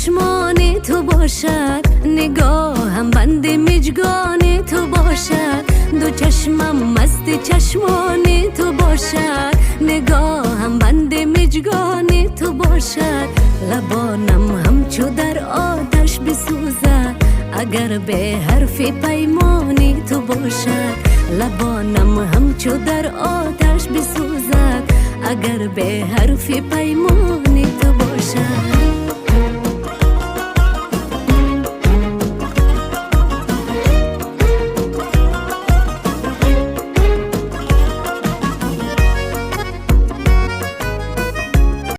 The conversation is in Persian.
چشمان تو باشد، نگاهم بند مژگان تو باشد. دو چشمم مست چشمان تو باشد، نگاهم بند مژگان تو باشد. لبانم همچو در آتش بسوزد، اگر به حرف پیمانی تو باشد. لبانم همچو در آتش بسوزد، اگر به حرف پیمانی تو باشد.